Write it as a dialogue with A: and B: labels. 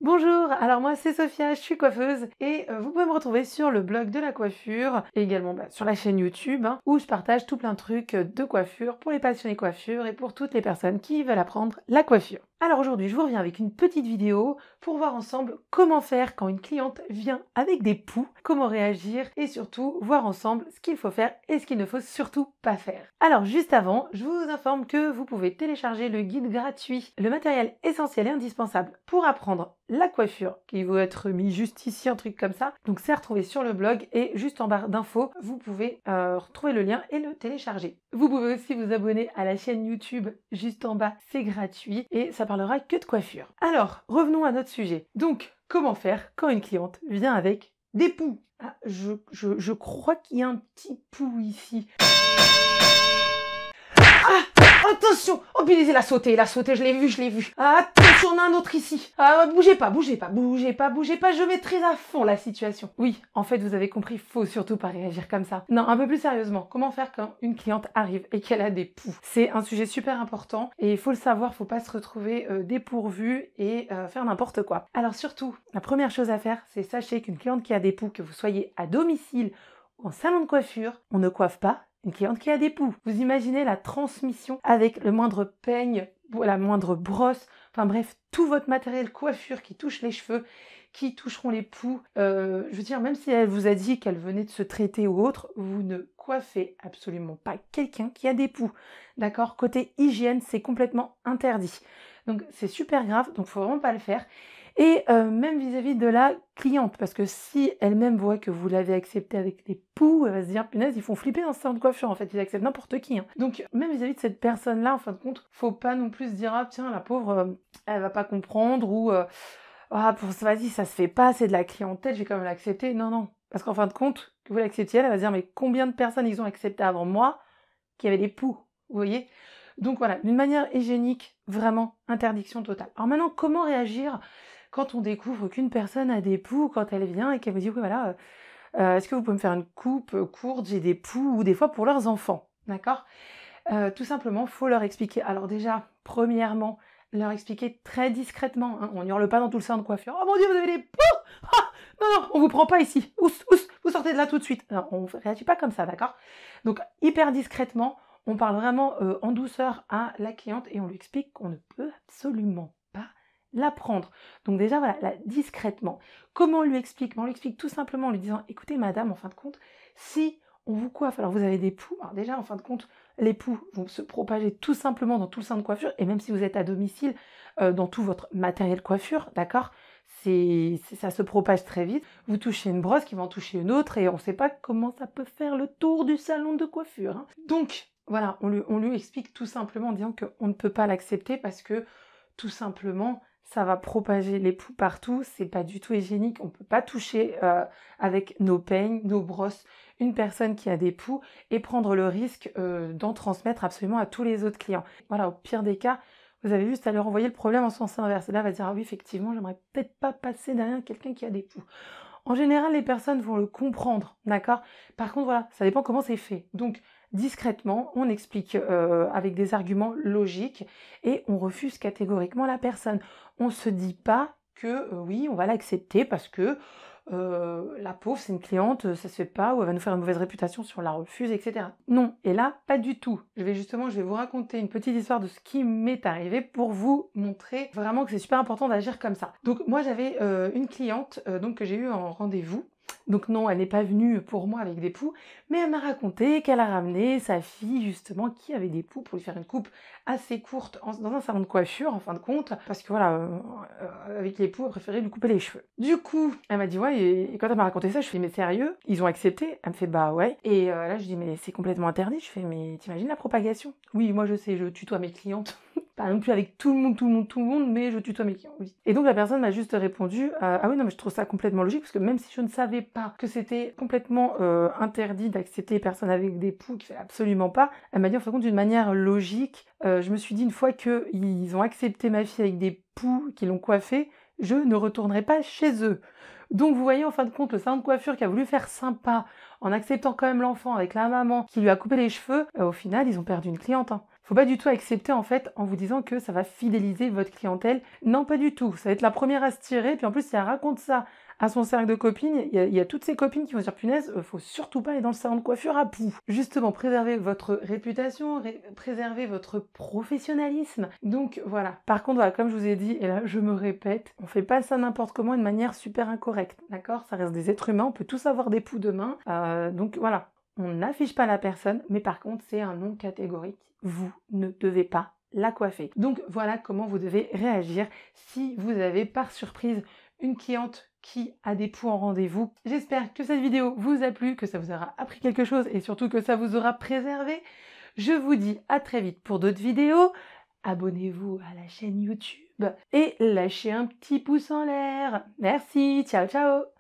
A: Bonjour, alors moi c'est Sophia, je suis coiffeuse et vous pouvez me retrouver sur le blog de la coiffure et également sur la chaîne YouTube où je partage tout plein de trucs de coiffure pour les passionnés coiffure et pour toutes les personnes qui veulent apprendre la coiffure. Alors aujourd'hui je vous reviens avec une petite vidéo pour voir ensemble comment faire quand une cliente vient avec des poux, comment réagir et surtout voir ensemble ce qu'il faut faire et ce qu'il ne faut surtout pas faire. Alors juste avant, je vous informe que vous pouvez télécharger le guide gratuit, le matériel essentiel et indispensable pour apprendre la coiffure qui va être mis juste ici, un truc comme ça. Donc c'est à retrouver sur le blog et juste en barre d'infos, vous pouvez retrouver le lien et le télécharger. Vous pouvez aussi vous abonner à la chaîne YouTube juste en bas, c'est gratuit et ça parlera que de coiffure. Alors, revenons à notre sujet. Donc, comment faire quand une cliente vient avec des poux? Ah, je crois qu'il y a un petit pou ici. Attention! Oh, puis il a sauté, je l'ai vu. Attention, on a un autre ici. Bougez pas, je maîtrise à fond la situation. Oui, en fait, vous avez compris, faut surtout pas réagir comme ça. Non, un peu plus sérieusement, comment faire quand une cliente arrive et qu'elle a des poux? C'est un sujet super important et il faut le savoir, faut pas se retrouver dépourvu et faire n'importe quoi. Alors surtout, la première chose à faire, c'est sachez qu'une cliente qui a des poux, que vous soyez à domicile ou en salon de coiffure, on ne coiffe pas une cliente qui a des poux. Vous imaginez la transmission avec le moindre peigne, la moindre brosse, enfin bref, tout votre matériel coiffure qui touche les cheveux, qui toucheront les poux. Je veux dire, même si elle vous a dit qu'elle venait de se traiter ou autre, vous ne coiffez absolument pas quelqu'un qui a des poux. D'accord? Côté hygiène, c'est complètement interdit. Donc c'est super grave, donc faut vraiment pas le faire. Et même vis-à-vis de la cliente, parce que si elle-même voit que vous l'avez accepté avec des poux, elle va se dire, punaise, ils font flipper dans ce salon de coiffure, en fait, ils acceptent n'importe qui. Hein. Donc, même vis-à-vis de cette personne-là, en fin de compte, faut pas non plus se dire, ah tiens, la pauvre, elle va pas comprendre, ou vas-y, ça se fait pas, c'est de la clientèle, je vais quand même l'accepter. Non, non, parce qu'en fin de compte, que vous l'acceptiez, elle va se dire, mais combien de personnes ils ont accepté avant moi qui avaient des poux, vous voyez? Donc voilà, d'une manière hygiénique, vraiment, interdiction totale. Alors maintenant, comment réagir quand on découvre qu'une personne a des poux, quand elle vient et qu'elle vous dit, oui voilà, est-ce que vous pouvez me faire une coupe courte, j'ai des poux, ou des fois pour leurs enfants, d'accord? Tout simplement, faut leur expliquer. Alors déjà, premièrement, leur expliquer très discrètement, hein, on n'hurle pas dans tout le salon de coiffure, oh mon dieu, vous avez des poux! Ah, non, on vous prend pas ici, vous sortez de là tout de suite. Non, on ne réagit pas comme ça, d'accord? Donc, hyper discrètement, on parle vraiment en douceur à la cliente et on lui explique qu'on ne peut absolument pas l'apprendre. Donc déjà, voilà, là, discrètement. Comment on lui explique? On lui explique tout simplement en lui disant, écoutez madame, en fin de compte, si on vous coiffe, alors vous avez des poux, alors déjà, en fin de compte, les poux vont se propager tout simplement dans tout le salon de coiffure, et même si vous êtes à domicile, dans tout votre matériel coiffure, d'accord? Ça se propage très vite. Vous touchez une brosse qui va en toucher une autre, et on ne sait pas comment ça peut faire le tour du salon de coiffure. Hein. Donc, voilà, on lui explique tout simplement en disant qu'on ne peut pas l'accepter parce que, tout simplement, ça va propager les poux partout, c'est pas du tout hygiénique, on peut pas toucher avec nos peignes, nos brosses, une personne qui a des poux et prendre le risque d'en transmettre absolument à tous les autres clients. Voilà, au pire des cas, vous avez juste à leur envoyer le problème en sens inverse. Et là, elle va dire, ah oui, effectivement, j'aimerais peut-être pas passer derrière quelqu'un qui a des poux. En général, les personnes vont le comprendre, d'accord? Par contre, voilà, ça dépend comment c'est fait. Donc, discrètement, on explique avec des arguments logiques et on refuse catégoriquement la personne. On ne se dit pas que oui, on va l'accepter parce que la pauvre, c'est une cliente, ça se fait pas, ou elle va nous faire une mauvaise réputation si on la refuse, etc. Non, et là, pas du tout. Je vais vous raconter une petite histoire de ce qui m'est arrivé pour vous montrer vraiment que c'est super important d'agir comme ça. Donc moi, j'avais une cliente donc que j'ai eue en rendez-vous. Donc non, elle n'est pas venue pour moi avec des poux, mais elle m'a raconté qu'elle a ramené sa fille justement qui avait des poux pour lui faire une coupe assez courte dans un salon de coiffure en fin de compte, parce que voilà, avec les poux, elle préférait lui couper les cheveux. Du coup, elle m'a dit ouais, et quand elle m'a raconté ça, je fais mais sérieux? Ils ont accepté? Elle me fait bah ouais. Et là je dis mais c'est complètement interdit, je fais mais t'imagines la propagation? Oui, moi je sais, je tutoie mes clientes. Pas non plus avec tout le monde, mais je tutoie mes clients, oui. Et donc la personne m'a juste répondu ah oui non mais je trouve ça complètement logique parce que même si je ne savais pas que c'était complètement interdit d'accepter les personnes avec des poux, qui fait absolument pas, elle m'a dit en fin de compte d'une manière logique, je me suis dit une fois qu'ils ont accepté ma fille avec des poux, qu'ils l'ont coiffée, je ne retournerai pas chez eux. Donc vous voyez en fin de compte le salon de coiffure qui a voulu faire sympa en acceptant quand même l'enfant avec la maman qui lui a coupé les cheveux, au final ils ont perdu une cliente. Hein. Faut pas du tout accepter en fait en vous disant que ça va fidéliser votre clientèle. Non, pas du tout. Ça va être la première à se tirer. Puis en plus, si elle raconte ça à son cercle de copines, il y a toutes ces copines qui vont se dire punaise, faut surtout pas aller dans le salon de coiffure à Pou. Justement, préservez votre réputation, préservez votre professionnalisme. Donc voilà. Par contre, voilà, comme je vous ai dit, et là je me répète, on fait pas ça n'importe comment de manière super incorrecte. D'accord? Ça reste des êtres humains, on peut tous avoir des poux demain. Donc voilà. On n'affiche pas la personne, mais par contre, c'est un non catégorique. Vous ne devez pas la coiffer. Donc voilà comment vous devez réagir si vous avez par surprise une cliente qui a des poux en rendez-vous. J'espère que cette vidéo vous a plu, que ça vous aura appris quelque chose et surtout que ça vous aura préservé. Je vous dis à très vite pour d'autres vidéos. Abonnez-vous à la chaîne YouTube et lâchez un petit pouce en l'air. Merci, ciao ciao!